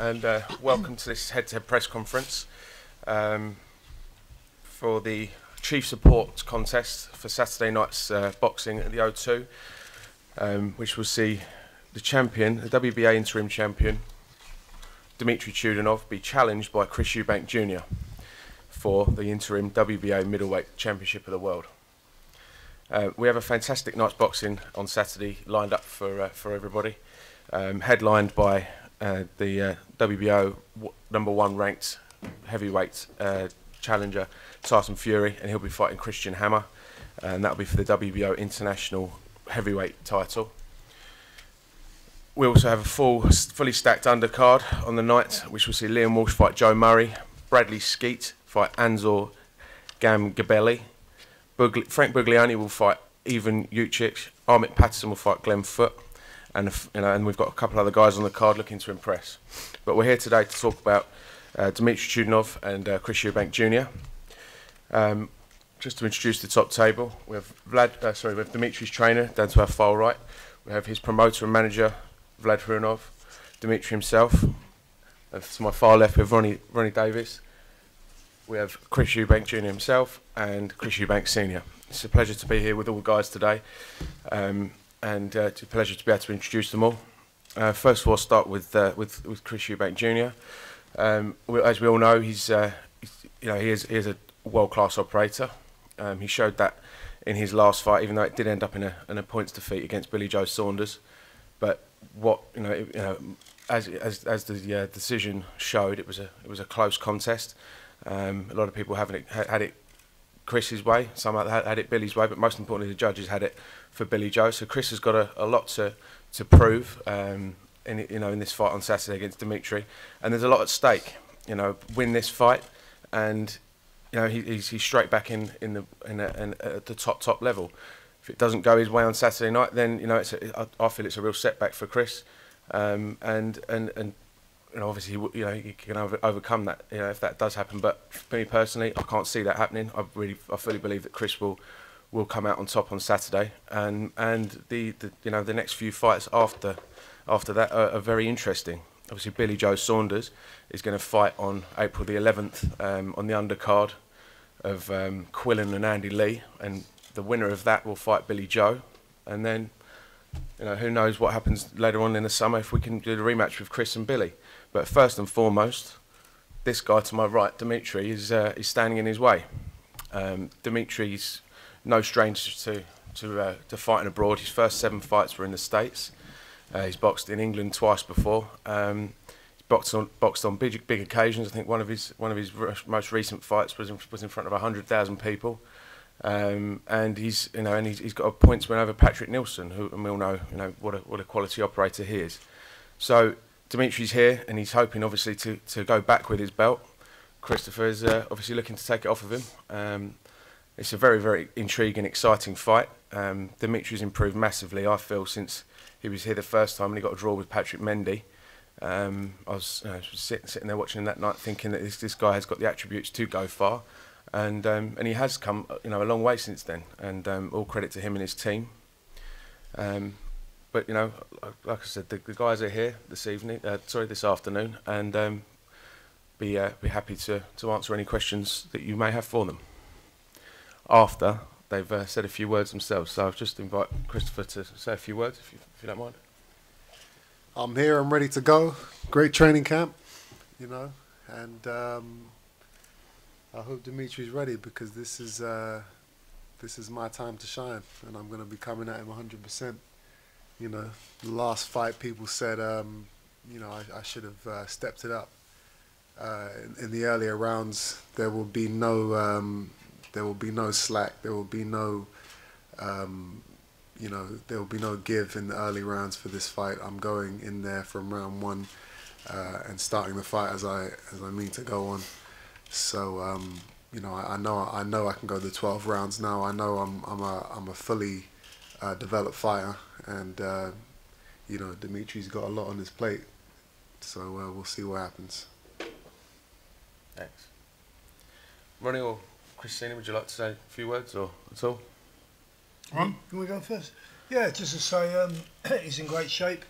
and welcome to this head-to-head press conference for the Chief Support Contest for Saturday night's boxing at the O2, which will see the champion, the WBA interim champion, Dmitry Chudinov, be challenged by Chris Eubank Jr. for the interim WBA middleweight championship of the world. We have a fantastic night's boxing on Saturday lined up for everybody, headlined by the WBO #1 ranked heavyweight challenger Tyson Fury, and he'll be fighting Christian Hammer, and that'll be for the WBO international heavyweight title. We also have a fully stacked undercard on the night, which will see Liam Walsh fight Joe Murray, Bradley Skeet fight Anzor Gamgabelli, Frank Buglioni will fight Ivan Jucic, Armit Patterson will fight Glenn Foote, and and we've got a couple other guys on the card looking to impress. But we're here today to talk about Dmitry Chudinov and Chris Eubank Jr. Just to introduce the top table, we have we have Dmitry's trainer down to our far right. We have his promoter and manager, Vlad Hrunov, Dmitry himself. And to my far left, we have Ronnie Davis. We have Chris Eubank Jr. himself and Chris Eubank Sr. It's a pleasure to be here with all the guys today, and it's a pleasure to be able to introduce them all. First of all, I'll start with Chris Eubank Jr. As we all know, he is a world-class operator. He showed that in his last fight, even though it did end up in a points defeat against Billy Joe Saunders. But as the decision showed, it was a close contest. A lot of people had it Chris's way, some had it Billy's way, but most importantly, the judges had it for Billy Joe. So Chris has got a lot to prove in this fight on Saturday against Dmitry, and there's a lot at stake. Win this fight, and he's straight back in at the top level. If it doesn't go his way on Saturday night, then I feel it's a real setback for Chris, and obviously he can overcome that if that does happen. But for me personally, I can't see that happening. I fully believe that Chris will come out on top on Saturday, and the next few fights after that are very interesting. Obviously, Billy Joe Saunders is going to fight on April the 11th on the undercard of Quillen and Andy Lee, and the winner of that will fight Billy Joe, and then who knows what happens later on in the summer if we can do the rematch with Chris and Billy. But first and foremost, this guy to my right, Dmitry, is standing in his way. Dmitry's no stranger to fighting abroad. His first 7 fights were in the States. He's boxed in England twice before. He's boxed on big occasions. I think one of his most recent fights was in front of 100,000 people. And he's got a points win over Patrick Nielsen, and we all know what a quality operator he is. So Dmitry's here, and he's hoping obviously to go back with his belt. Christopher is obviously looking to take it off of him. It's a very, very intriguing, exciting fight. Dmitry's improved massively, I feel, since he was here the first time and he got a draw with Patrick Mendy. I was sitting there watching him that night, thinking that this guy has got the attributes to go far, and he has come a long way since then. And all credit to him and his team. But like I said, the guys are here this afternoon, and be happy to answer any questions that you may have for them after they've said a few words themselves. So I'll just invite Christopher to say a few words, if you don't mind. I'm here. I'm ready to go. Great training camp, and I hope Dmitry's ready, because this is my time to shine, and I'm going to be coming at him 100%. The last fight, people said, I should have stepped it up. In the earlier rounds, there will be no slack. There will be no, there will be no give in the early rounds for this fight. I'm going in there from round 1 and starting the fight as I mean to go on. So I know I can go the 12 rounds now. I know I'm a fully developed fighter, and Dmitry's got a lot on his plate. So we'll see what happens. Thanks. Ronnie or Christina, would you like to say a few words or at all? Can we go first? Yeah, just to say he's in great shape.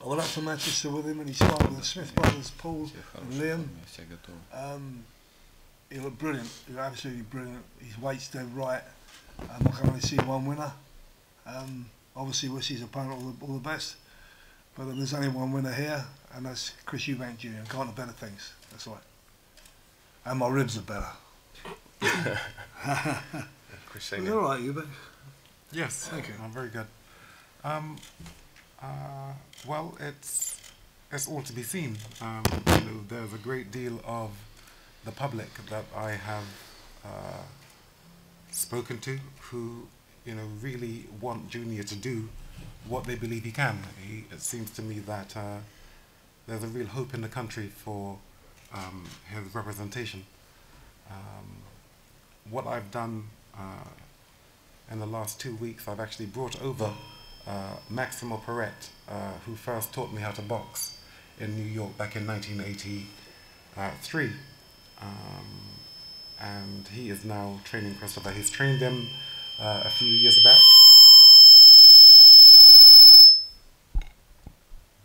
I went up to Manchester with him and he sparred with the Smith brothers, Paul and Liam. He looked brilliant, he was absolutely brilliant. His weight's dead right. I can only see one winner. Obviously wish his opponent all the best. But there's only one winner here, and that's Chris Eubank Jr. Can't have better things, that's right. And my ribs are better. Chris Are you alright, Eubank? Yes, thank you. I'm very good. Well, it's all to be seen. There's a great deal of the public that I have spoken to who, really want Junior to do what they believe he can. It seems to me that there's a real hope in the country for his representation. What I've done in the last 2 weeks, I've actually brought over Maximo Perret, who first taught me how to box in New York back in 1983. And he is now training Christopher. He's trained him a few years back.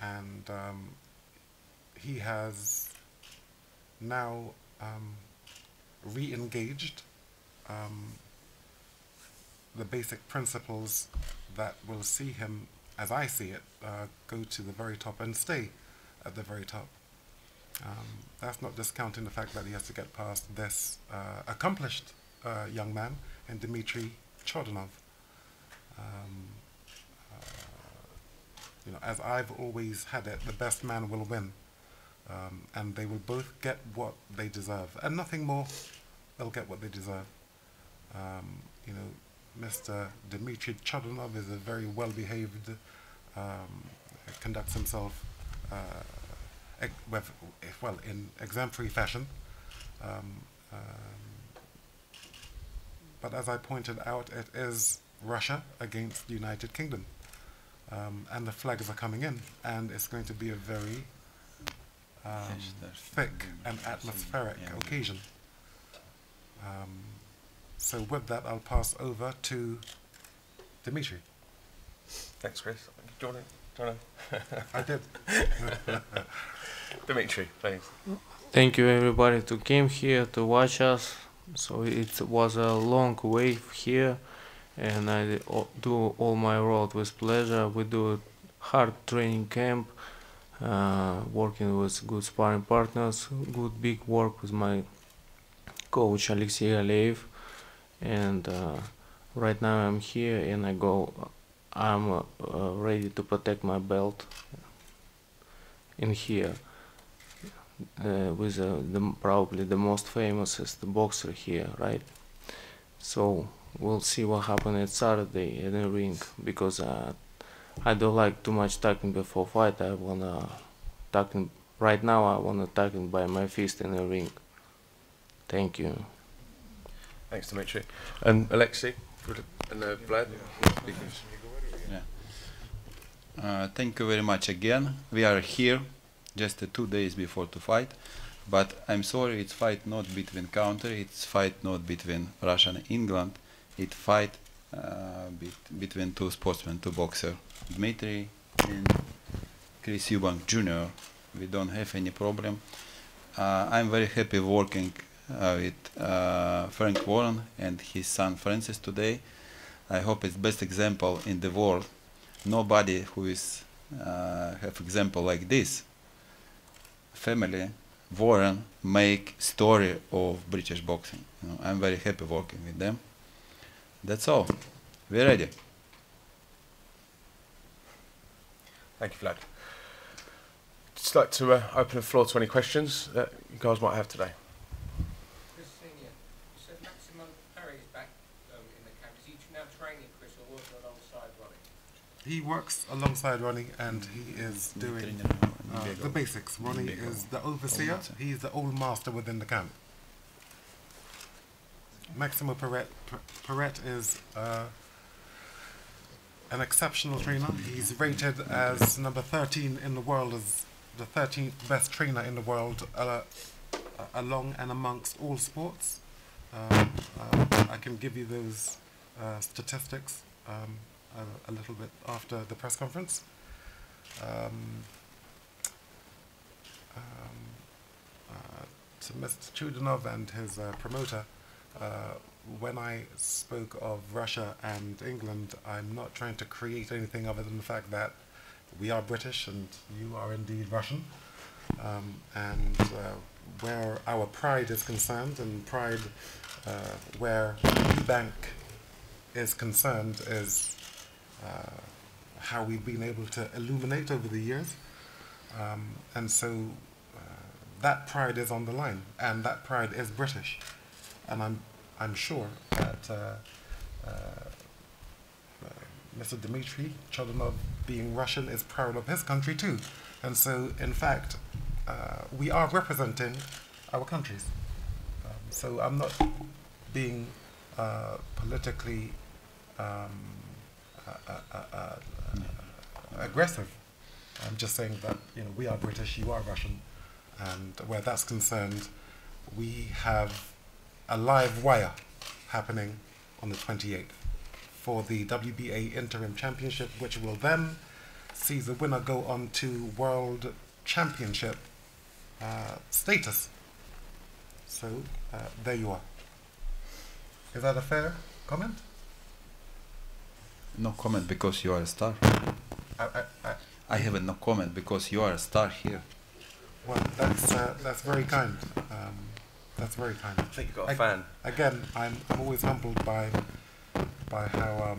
And he has now re-engaged the basic principles that will see him, as I see it, go to the very top and stay at the very top. That's not discounting the fact that he has to get past this accomplished young man in Dmitry Chudinov. As I've always had it, the best man will win. And they will both get what they deserve. And nothing more, they'll get what they deserve. Mr. Dmitry Chudinov is a very well-behaved, conducts himself in exemplary fashion. But as I pointed out, it is Russia against the United Kingdom. And the flags are coming in, and it's going to be a very thick and atmospheric occasion. So with that, I'll pass over to Dmitry. Thanks, Chris. Do you want to? I did. Dmitry, thanks. Thank you everybody to came here to watch us. So it was a long wave here, and I do all my road with pleasure. We do hard training camp, working with good sparring partners, good big work with my coach Alexei Aleyev. And right now I'm here and I'm ready to protect my belt in here with probably the most famous is the boxer here, right? So we'll see what happens at Saturday in the ring, because I don't like too much talking before fight. I wanna talking right now. I wanna talking by my fist in the ring. Thank you. Thanks, Dmitry. And Alexei and Vlad. Thank you very much again. We are here just 2 days before to fight, but I'm sorry, it's fight not between country, it's fight not between Russia and England, it's fight between two sportsmen, two boxers, Dmitry and Chris Eubank Jr. We don't have any problem. I'm very happy working with Frank Warren and his son Francis today. I hope it's best example in the world. Nobody who is have example like this. Family Warren make story of British boxing. I'm very happy working with them. That's all. We're ready. Thank you, Vlad. Just like to open the floor to any questions that you guys might have today. Chris Senior, you said Maximo Perret is back in the camp. Is he now training Chris or working alongside Ronnie? He works alongside Ronnie, and he is doing the basics. Ronnie is the overseer. He's the old master within the camp. Maximo Perret is an exceptional trainer. He's rated as number 13 in the world, as the 13th best trainer in the world, along and amongst all sports. I can give you those statistics a little bit after the press conference. to Mr. Chudinov and his promoter, when I spoke of Russia and England, I'm not trying to create anything other than the fact that we are British and you are indeed Russian. And where our pride is concerned, and pride where Eubank is concerned, is how we've been able to illuminate over the years. And so that pride is on the line, and that pride is British. And I'm sure that Mr. Dmitry Chudinov, being Russian, is proud of his country too. And so, in fact, we are representing our countries. So I'm not being politically aggressive. I'm just saying that, you know, we are British, you are Russian, and where that's concerned, we have a live wire happening on the 28th for the WBA Interim Championship, which will then see the winner go on to World Championship status. So there you are. Is that a fair comment? No comment because you are a star. I have no comment because you are a star here. Well, that's very kind. That's very kind. I think you've got a fan. Again, I'm always humbled by how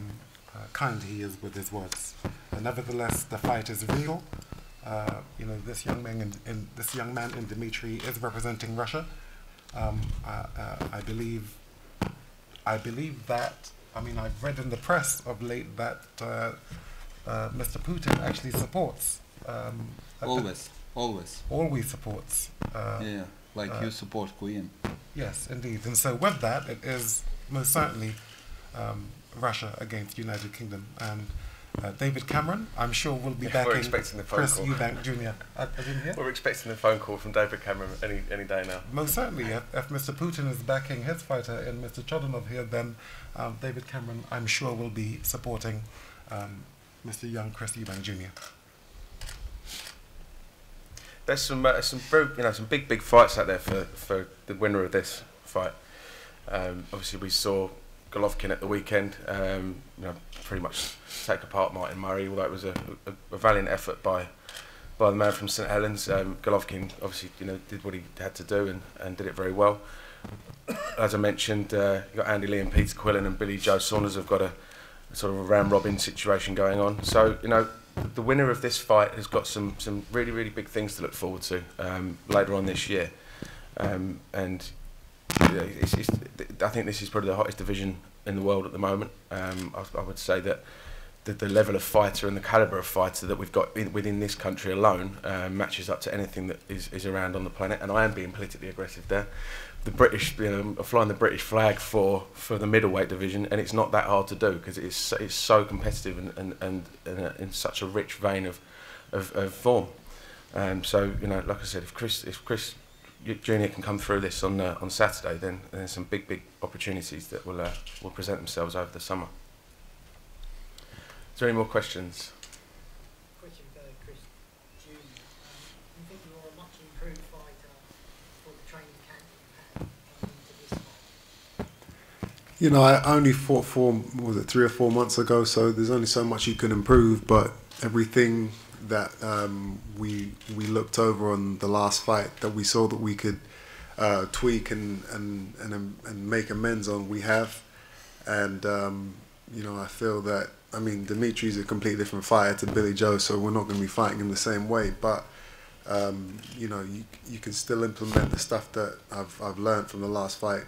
kind he is with his words. And nevertheless, the fight is real. You know, this young man in Dmitry is representing Russia. I believe that. I mean, I've read in the press of late that Mr. Putin actually supports. Always supports. Yeah, like you support Queen. Yes, indeed. And so with that, it is most certainly Russia against United Kingdom. And David Cameron, I'm sure, will be backing Chris Eubank Jr. I didn't hear? We're expecting a phone call from David Cameron any day now. Most certainly. If Mr. Putin is backing his fighter in Mr. Chudinov here, then David Cameron, I'm sure, will be supporting Mr. Young Chris Eubank Jr. There's some very, some big fights out there for the winner of this fight. Obviously, we saw Golovkin at the weekend, pretty much take apart Martin Murray, although it was a valiant effort by the man from St Helens. Golovkin obviously, did what he had to do and did it very well. As I mentioned, you've got Andy Lee and Peter Quillen and Billy Joe Saunders have got a sort of a round robin situation going on. So, the winner of this fight has got some really, really big things to look forward to later on this year. And I think this is probably the hottest division in the world at the moment. I would say that the level of fighter and the calibre of fighter that we've got within this country alone matches up to anything that is around on the planet. And I am being politically aggressive there. The British, are flying the British flag for the middleweight division, and it's not that hard to do because it's so competitive and in such a rich vein of form. So like I said, if Chris Junior can come through this on Saturday, then there's some big opportunities that will present themselves over the summer. Is there any more questions? Question for Chris Junior. You think you're a much improved fighter for the training camp you had into this fight? I only fought 3 or 4 months ago, so there's only so much you can improve, but everything that we looked over on the last fight that we saw that we could tweak and make amends on, we have. And I feel that, Dimitri's a completely different fighter to Billy Joe, so we're not going to be fighting him the same way, but you can still implement the stuff that I've learned from the last fight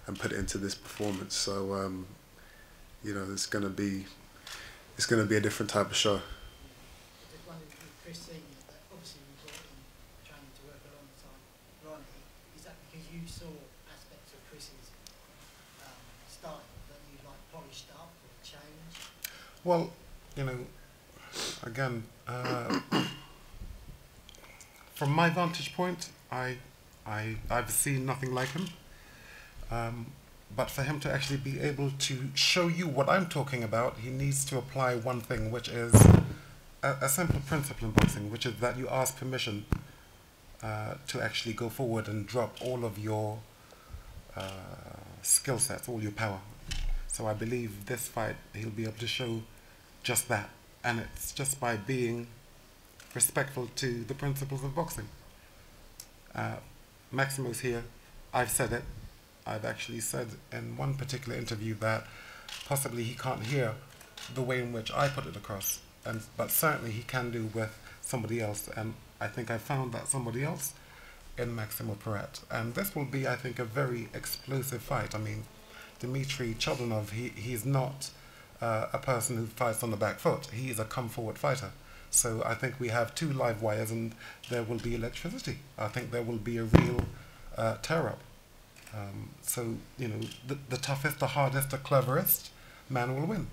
and put it into this performance. So it's going to be a different type of show. Chris Senior, that obviously you brought in training to work alongside Ronnie. Is that because you saw aspects of Chris's style that you polished up or changed? Well, again, from my vantage point, I've seen nothing like him. But for him to actually be able to show you what I'm talking about, he needs to apply one thing, which is a simple principle in boxing, which is that you ask permission to actually go forward and drop all of your skill sets, all your power. So I believe this fight he'll be able to show just that, and it's just by being respectful to the principles of boxing. Maximo's here. I've said it. I've actually said in one particular interview that possibly he can't hear the way in which I put it across, but certainly he can do with somebody else, and I think I found that somebody else in Maximo Perret. And this will be, I think, a very explosive fight. I mean, Dmitry Chudinov, he's not a person who fights on the back foot. He is a come-forward fighter. So I think we have two live wires and there will be electricity. I think there will be a real tear-up. So, you know, the toughest, the hardest, the cleverest man will win.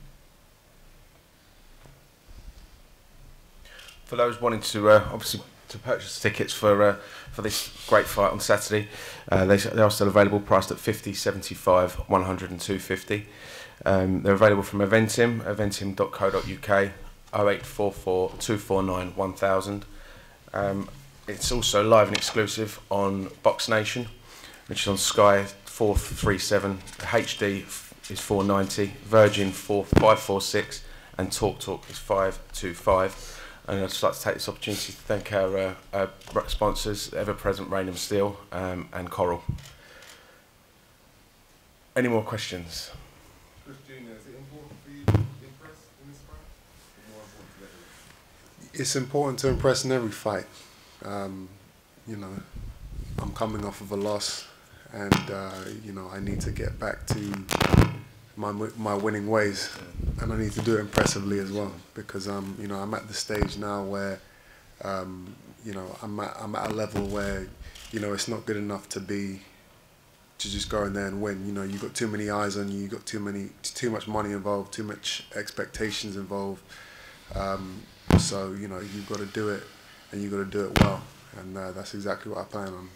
For those wanting to obviously to purchase tickets for this great fight on Saturday, they are still available, priced at 50, 75, 100 and 250. They're available from Eventim, eventim.co.uk, 0844 249 1000. It's also live and exclusive on Box Nation, which is on Sky 437, HD is 490, Virgin 546, and TalkTalk is 525. And I'd just like to take this opportunity to thank our sponsors, Ever Present Rainham Steel and Coral. Any more questions? Christina, is it important for you to impress in this fight? Or more important to let you? It's important to impress in every fight. You know, I'm coming off of a loss, and you know, I need to get back to my winning ways, and I need to do it impressively as well, because you know, I'm at the stage now where you know, I'm at a level where, you know, it's not good enough to just go in there and win. You know, you've got too many eyes on you, you've got too much money involved, too much expectations involved. So, you know, you've got to do it, and you've got to do it well, and that's exactly what I plan on.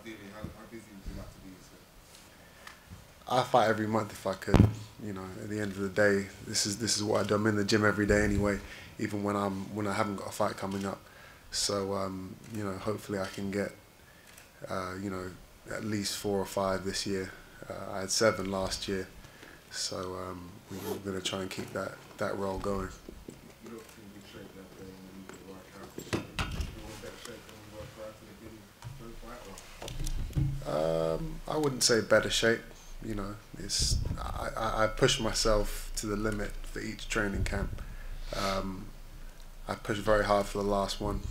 Ideally, how busy would you like to be? I fight every month if I could. You know, at the end of the day, this is what I do. I'm in the gym every day anyway, even when I haven't got a fight coming up. So you know, hopefully I can get you know, at least 4 or 5 this year. I had 7 last year, so we're going to try and keep that roll going. You look in good shape that day, and you need to work out. You want better shape than you were prior to the beginning of the fight? I wouldn't say better shape. You know, I push myself to the limit for each training camp. I pushed very hard for the last one,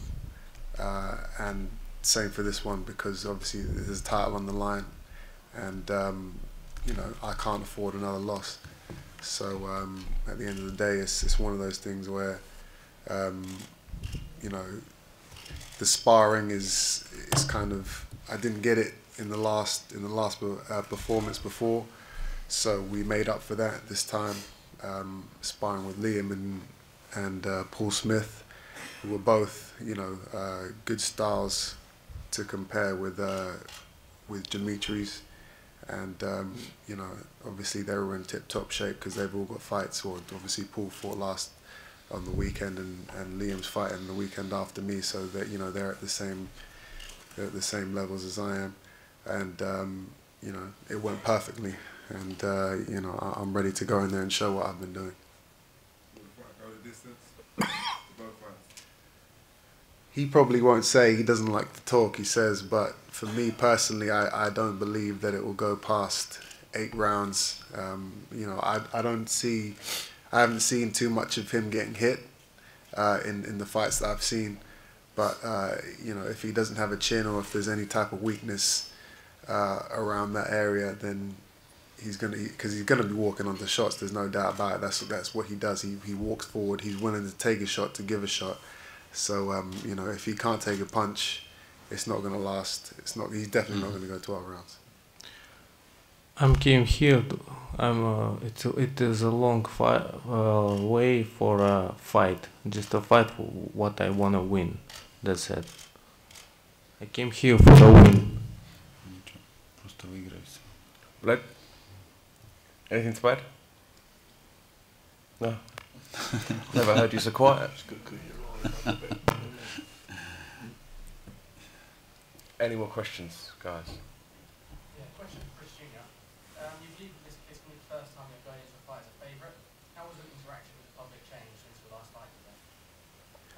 and same for this one, because obviously there's a title on the line, and you know, I can't afford another loss. So at the end of the day, it's one of those things where you know, the sparring is kind of, I didn't get it in the last performance before, so we made up for that this time, sparring with Liam and Paul Smith, who were both, you know, good styles to compare with Dimitri's, and you know, obviously they were in tip-top shape because they've all got fights. Or obviously Paul fought last on the weekend, and Liam's fighting the weekend after me, so that, you know, they're at the same levels as I am. And you know, it went perfectly, and you know, I'm ready to go in there and show what I've been doing. Will the fight go the distance to both fights? He probably won't say, he doesn't like to talk, he says, but for me personally, I don't believe that it will go past 8 rounds. You know, I haven't seen too much of him getting hit in the fights that I've seen, but you know, if he doesn't have a chin, or if there's any type of weakness around that area, then he's gonna be walking onto shots. There's no doubt about it. That's what he does. He walks forward. He's willing to take a shot to give a shot. So you know, if he can't take a punch, it's not gonna last. He's definitely not gonna go 12 rounds. I came here. It is a long way for a fight. Just a fight for what I wanna win. That's it. I came here for a win. Просто выиграй все. Bled? Anything to add? No? Never heard you so quiet. Any more questions, guys? Yeah, question for Chris Jr. You believe that this is the first time you're going into a fight as a favourite. How was the interaction with the public changed since the last fight today?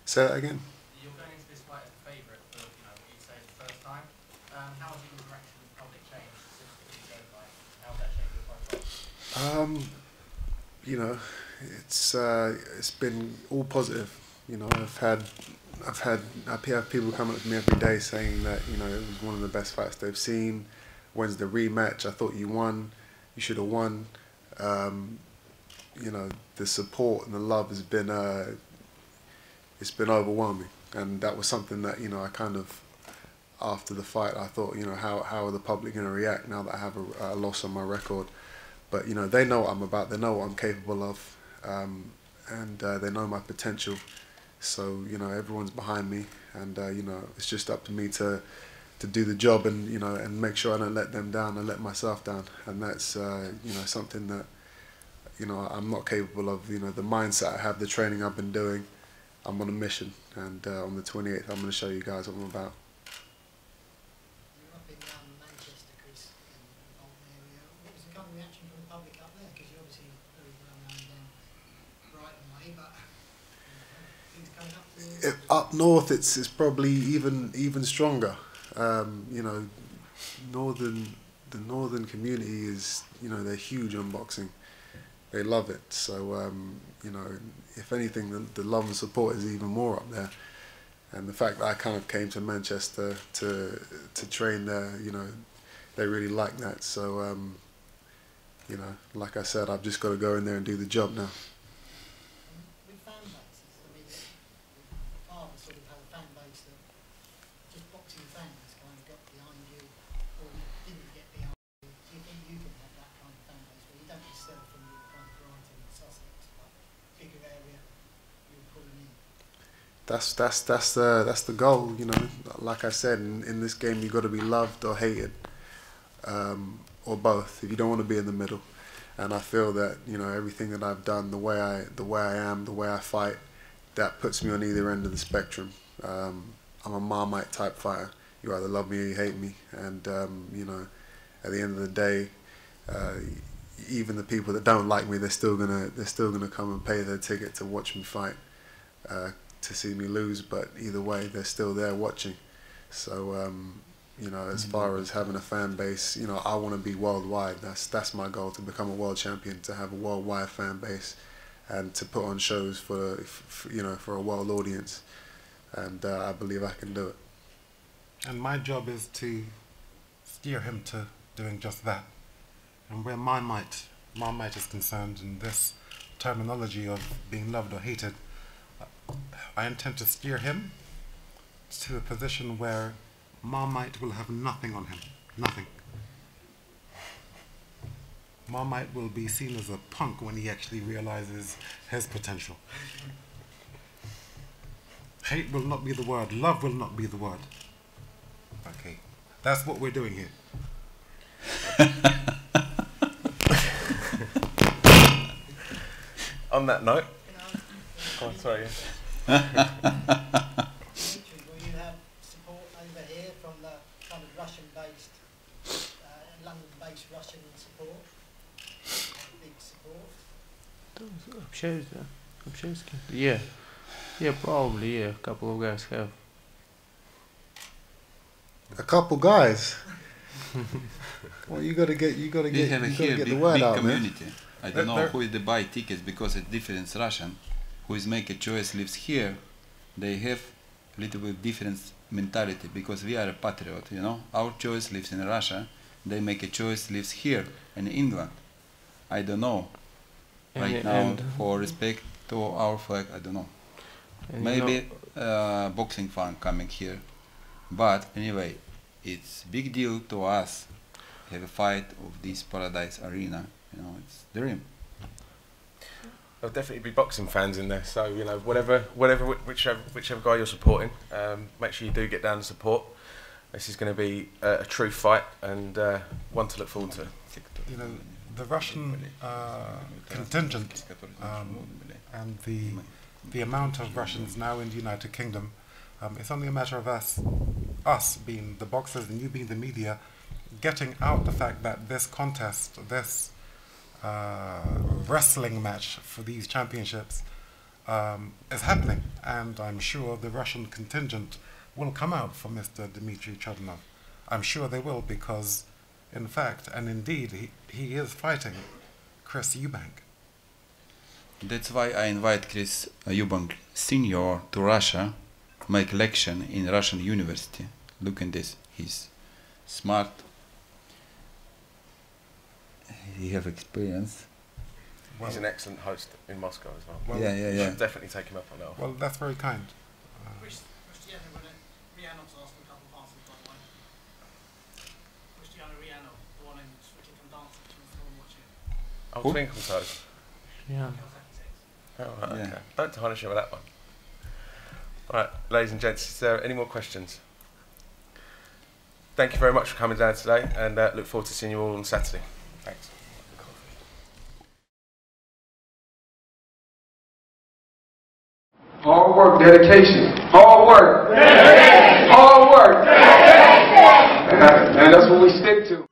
Say that again. You're going into this fight as a favourite for, what you'd say is the first time. How has the interaction with the public changed since the Billy Joe fight? How has that changed your profile? It's been all positive. I have people come up to me every day saying that it was one of the best fights they've seen. When's the rematch? I thought you won. You should have won. The support and the love has been it's been overwhelming, and that was something that I kind of, after the fight, I thought how are the public going to react now that I have a loss on my record. But they know what I'm about. They know what I'm capable of, and they know my potential. So everyone's behind me, and it's just up to me to do the job and and make sure I don't let them down and let myself down. And that's something that I'm not capable of. The mindset I have, the training I've been doing, I'm on a mission. And on the 28th, I'm going to show you guys what I'm about. You're up in Manchester, Chris, in the Bolton area. What was the kind of reaction from the public up there? Because you're obviously very well known down Brighton way, but things coming up to Up north, it's probably even stronger. The northern community is they're huge on boxing. They love it. So if anything, the love and support is even more up there. And the fact that I kind of came to Manchester to train there, they really like that. So like I said, I've just got to go in there and do the job now. with fan bases, I mean, Father sort of had a fan base that just boxing fans kind of got behind you, or didn't get behind you. Do you think you can have that kind of fan base where you don't necessarily from your kind of Brighton and Sussex, but bigger area you're pulling in? That's the goal. Like I said, in this game, you've got to be loved or hated, or both. If you don't want to be in the middle. And I feel that everything that I've done, the way I am, the way I fight, that puts me on either end of the spectrum. I'm a Marmite type fighter. You either love me or you hate me. And at the end of the day, even the people that don't like me, they're still gonna come and pay their ticket to watch me fight, to see me lose. But either way, they're still there watching. So as far as having a fan base, I want to be worldwide. That's my goal, to become a world champion, to have a worldwide fan base, and to put on shows for a world audience. And I believe I can do it. And my job is to steer him to doing just that. And where Marmite is concerned, in this terminology of being loved or hated, I intend to steer him to a position where Marmite will have nothing on him. Nothing. Marmite will be seen as a punk when he actually realizes his potential. Hate will not be the word. Love will not be the word. Okay. That's what we're doing here. On that note, oh, sorry. Dmitry, will you have support over here from the kind of Russian-based, London-based Russian support? Big support? Общаюсь, да. Общаюсь с кем-то. Yeah. Yeah, probably, yeah. A couple of guys have. A couple guys. Well, you gotta get We have here the big word out, man. community. I don't know who is the buy tickets because it's different Russian. Who is make a choice lives here. They have a little bit different mentality because we are a patriot. Our choice lives in Russia. They make a choice lives here in England. I don't know. Right now, for respect to our flag, I don't know. Maybe boxing fan coming here, but anyway, it's big deal to us. Have a fight of this Paradise Arena. It's dream. There'll definitely be boxing fans in there. So whichever guy you're supporting, make sure you do get down and support. This is going to be a true fight and one to look forward to. The Russian contingent and the amount of Russians now in the United Kingdom, it's only a matter of us being the boxers and you being the media, getting out the fact that this contest, this wrestling match for these championships is happening, and I'm sure the Russian contingent will come out for Mr. Dmitry Chudinov. I'm sure they will, because in fact and indeed he is fighting Chris Eubank. That's why I invite Chris Eubank Senior to Russia, make lecture in Russian university. Look at this. He's smart. He have experience. Well, he's an excellent host in Moscow as well. Yeah. You should definitely take him up on that. Well, that's very kind. Cristiano Rianov's asked a couple of answers, by the way. Cristiano Rianov, the one in Twinkle Dancing, someone watching. Oh, Twinkle Toes. Yeah. Oh, right, okay. Don't tarnish him with that one. Alright, ladies and gents, is there any more questions? Thank you very much for coming down today, and look forward to seeing you all on Saturday. Thanks. Hard work, dedication. Hard work. Dedication. Hard work. Dedication. And that's what we stick to.